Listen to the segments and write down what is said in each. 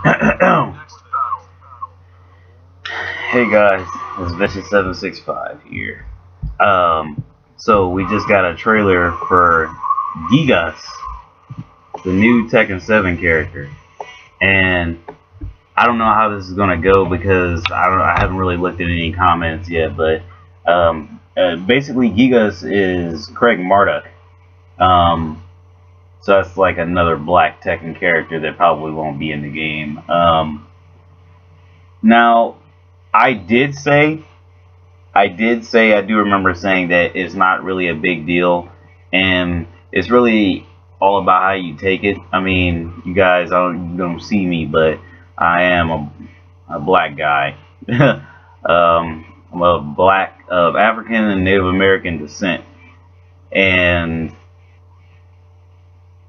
Hey guys, it's VishisTV here. So we just got a trailer for Gigas, the new Tekken 7 character, and I don't know how this is gonna go because I haven't really looked at any comments yet. But basically, Gigas is Craig Marduk. Um, so that's like another black Tekken character that probably won't be in the game. Now, I did say I do remember saying that it's not really a big deal, and it's really all about how you take it. I mean, you guys you don't see me, but I am a black guy. I'm a black of African and Native American descent, and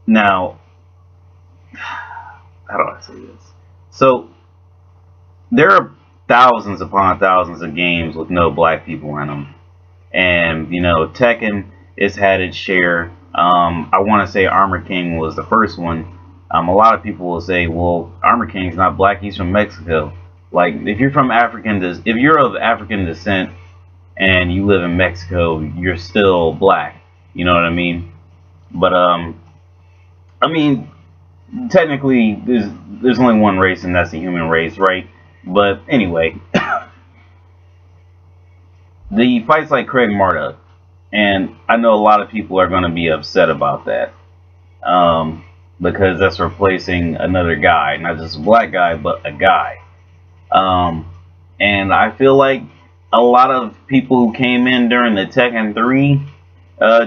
now how do I say this? So there are thousands upon thousands of games with no black people in them. And Tekken has had its share. I want to say Armor King was the first one. A lot of people will say, "Well, Armor King's not black; he's from Mexico." Like, if you're if you're of African descent and you live in Mexico, you're still black. You know what I mean? But I mean, technically, there's only one race, and that's the human race, right? But anyway, the fights like Craig Marduk, and I know a lot of people are going to be upset about that, because that's replacing another guy, not just a black guy, but a guy. And I feel like a lot of people who came in during the Tekken 3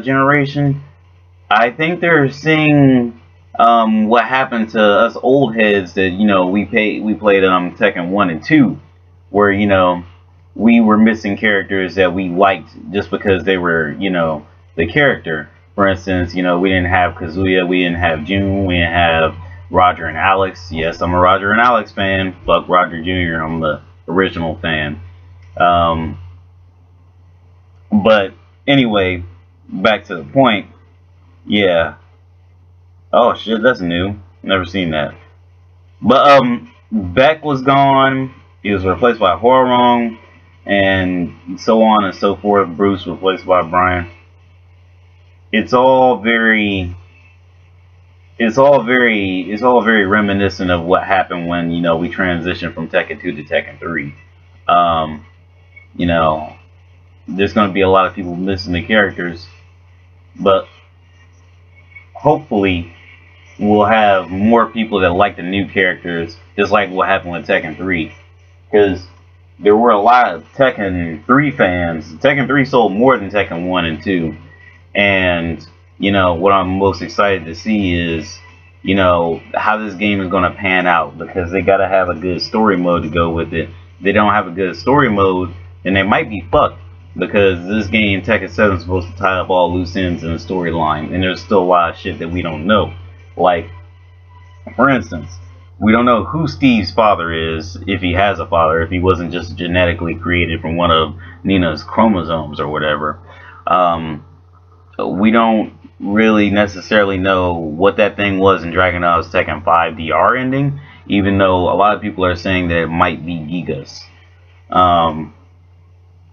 generation, I think they're seeing what happened to us old heads that we played Tekken 1 and 2, where we were missing characters that we liked just because they were the character. For instance, we didn't have Kazuya, we didn't have June, we didn't have Roger and Alex. Yes, I'm a Roger and Alex fan. Fuck Roger Jr. I'm the original fan. But anyway, back to the point. Yeah. Oh shit, that's new. Never seen that. But Beck was gone. He was replaced by Horong, and so on and so forth. Bruce replaced by Brian. It's all very reminiscent of what happened when we transitioned from Tekken 2 to Tekken 3. You know, there's going to be a lot of people missing the characters, but hopefully we'll have more people that like the new characters, just like what happened with Tekken 3. Because there were a lot of Tekken 3 fans. Tekken 3 sold more than Tekken 1 and 2. And, what I'm most excited to see is, how this game is going to pan out. Because they got to have a good story mode to go with it. If they don't have a good story mode, then they might be fucked. Because this game, Tekken 7, is supposed to tie up all loose ends in the storyline. And there's still a lot of shit that we don't know. Like, for instance, we don't know who Steve's father is, if he has a father, if he wasn't just genetically created from one of Nina's chromosomes or whatever. We don't really necessarily know what that thing was in Dragon Ball's Tekken 5 DR ending, even though a lot of people are saying that it might be Gigas.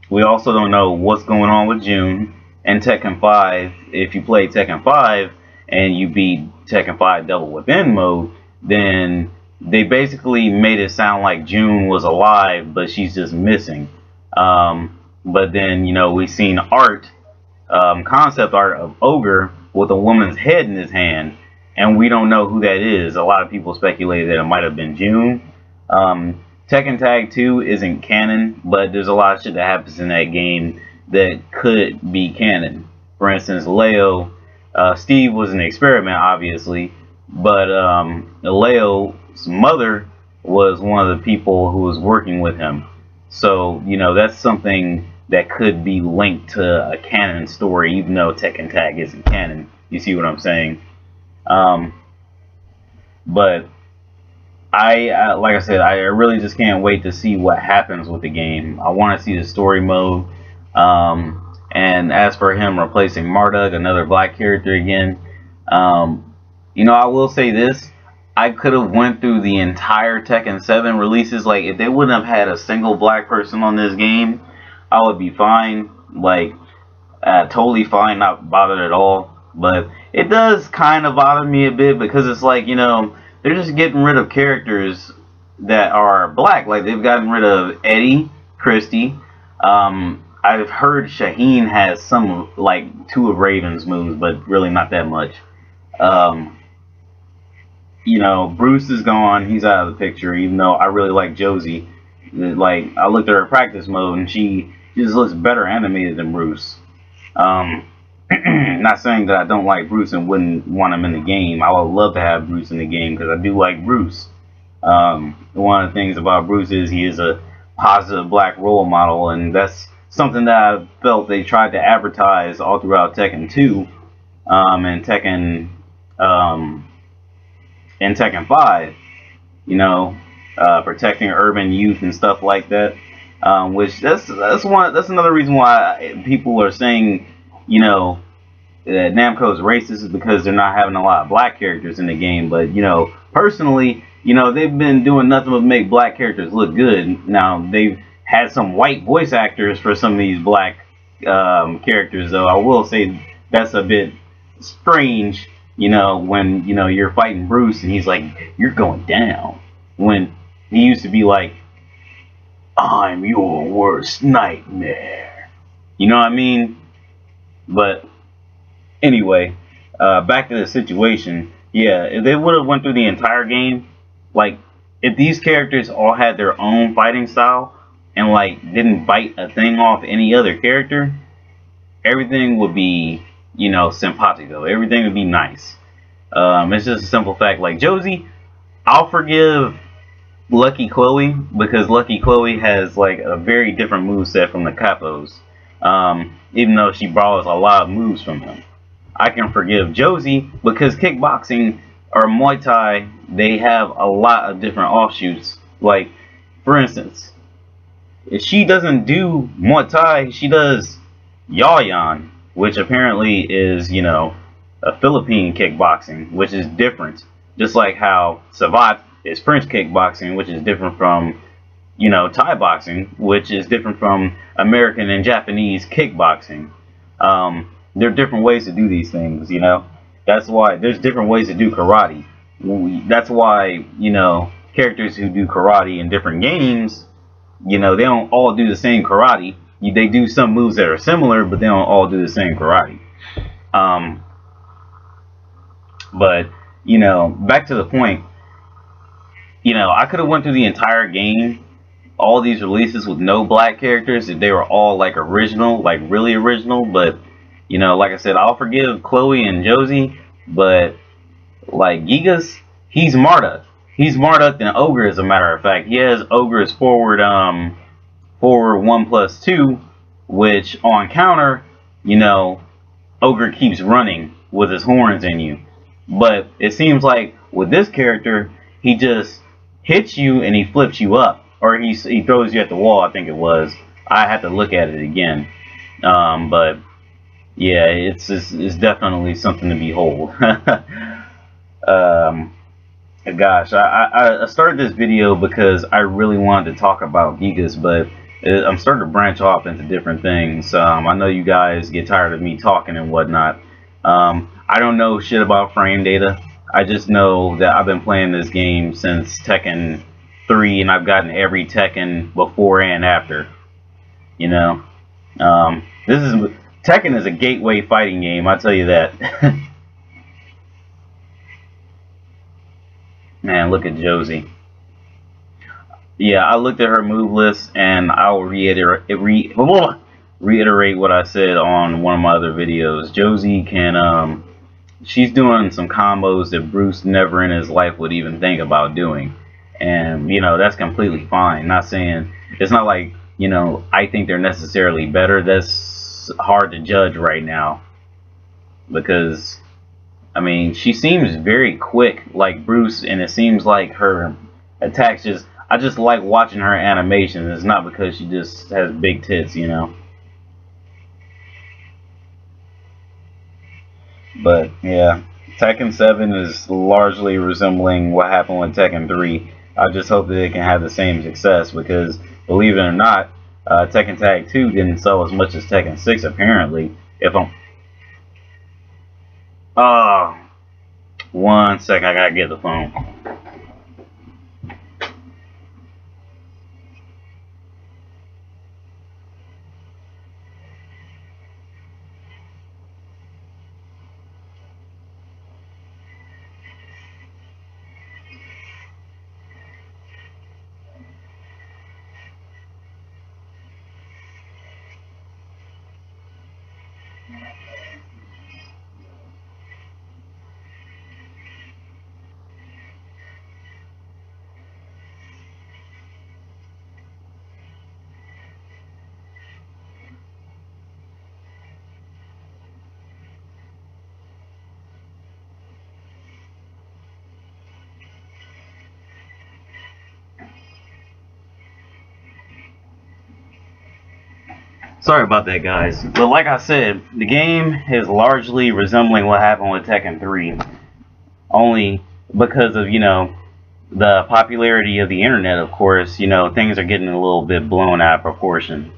We also don't know what's going on with June and Tekken 5. If you play Tekken 5 and you beat Tekken 5 Double Within mode, then they basically made it sound like June was alive, but she's just missing. But then, we've seen art, concept art of Ogre with a woman's head in his hand, and we don't know who that is. A lot of people speculated that it might have been June. Tekken Tag 2 isn't canon, but there's a lot of shit that happens in that game that could be canon. For instance, Leo, Steve was an experiment, obviously, but Leo's mother was one of the people who was working with him. So, that's something that could be linked to a canon story, even though Tekken Tag isn't canon. You see what I'm saying? But I like I said, I really just can't wait to see what happens with the game. I want to see the story mode. And as for him replacing Marduk, another black character again, I will say this. I could have went through the entire Tekken 7 releases. Like, if they wouldn't have had a single black person on this game, I would be fine. Like, totally fine, not bothered at all. But it does kind of bother me a bit because it's like, you know, they're just getting rid of characters that are black. Like, they've gotten rid of Eddie, Christie. I've heard Shaheen has some, like, 2 of Raven's moves, but really not that much. You know, Bruce is gone. He's out of the picture, even though I really like Josie. Like, I looked at her practice mode, and she just looks better animated than Bruce. Not saying that I don't like Bruce and wouldn't want him in the game. I would love to have Bruce in the game because I do like Bruce. One of the things about Bruce is he is a positive black role model, and that's something that I felt they tried to advertise all throughout Tekken 2 and Tekken in Tekken 5, you know, protecting urban youth and stuff like that. Which that's another reason why people are saying, you know, that Namco's racist is because they're not having a lot of black characters in the game. But, you know, personally, you know, they've been doing nothing but make black characters look good. Now, they've had some white voice actors for some of these black characters, though. I will say that's a bit strange, you know, when, you know, you're fighting Bruce and he's like, "You're going down," when he used to be like, "I'm your worst nightmare." You know what I mean? But anyway, back to the situation. Yeah, if they would have went through the entire game, like, if these characters all had their own fighting style and, like, didn't bite a thing off any other character, everything would be, you know, simpatico. Everything would be nice. It's just a simple fact. Like, Josie, I'll forgive Lucky Chloe because Lucky Chloe has, like, a very different moveset from the Capos. Even though she borrows a lot of moves from him. I can forgive Josie because kickboxing or Muay Thai, they have a lot of different offshoots. Like, for instance, if she doesn't do Muay Thai, she does Yaoyan, which apparently is, you know, a Philippine kickboxing, which is different. Just like how Savat is French kickboxing, which is different from, you know, Thai boxing, which is different from American and Japanese kickboxing. There are different ways to do these things, you know. That's why there's different ways to do karate. That's why, you know, characters who do karate in different games, you know, they don't all do the same karate. They do some moves that are similar, but they don't all do the same karate. But, you know, back to the point, you know, I could have went through the entire game, all these releases with no black characters if they were all, like, original, like, really original. But, you know, like I said, I'll forgive Chloe and Josie, but, like, Gigas, he's Marduk. He's Marduk than Ogre, as a matter of fact. He has Ogre's forward 1+2, which on counter, you know, Ogre keeps running with his horns in you. But it seems like with this character, he just hits you and he flips you up, or he throws you at the wall. I think it was. I had to look at it again. But yeah, it's definitely something to behold. Gosh, I started this video because I really wanted to talk about Gigas, but I'm starting to branch off into different things. I know you guys get tired of me talking and whatnot. I don't know shit about frame data. I just know that I've been playing this game since Tekken 3, and I've gotten every Tekken before and after. You know, Tekken is a gateway fighting game. I tell you that. Man, look at Josie. Yeah, I looked at her move list, and I'll reiterate what I said on one of my other videos. Josie can, she's doing some combos that Bruce never in his life would even think about doing. And, you know, that's completely fine. Not saying, it's not like, you know, I think they're necessarily better. That's hard to judge right now. Because, I mean, she seems very quick like Bruce, and it seems like her attacks just, I just like watching her animations. It's not because she just has big tits, you know. But yeah, Tekken 7 is largely resembling what happened with Tekken 3. I just hope that it can have the same success because, believe it or not, Tekken Tag 2 didn't sell as much as Tekken 6 apparently. If I'm... Uh, 1 second, I gotta get the phone. Sorry about that, guys. But like I said, the game is largely resembling what happened with Tekken 3. Only because of, the popularity of the internet, of course, things are getting a little bit blown out of proportion.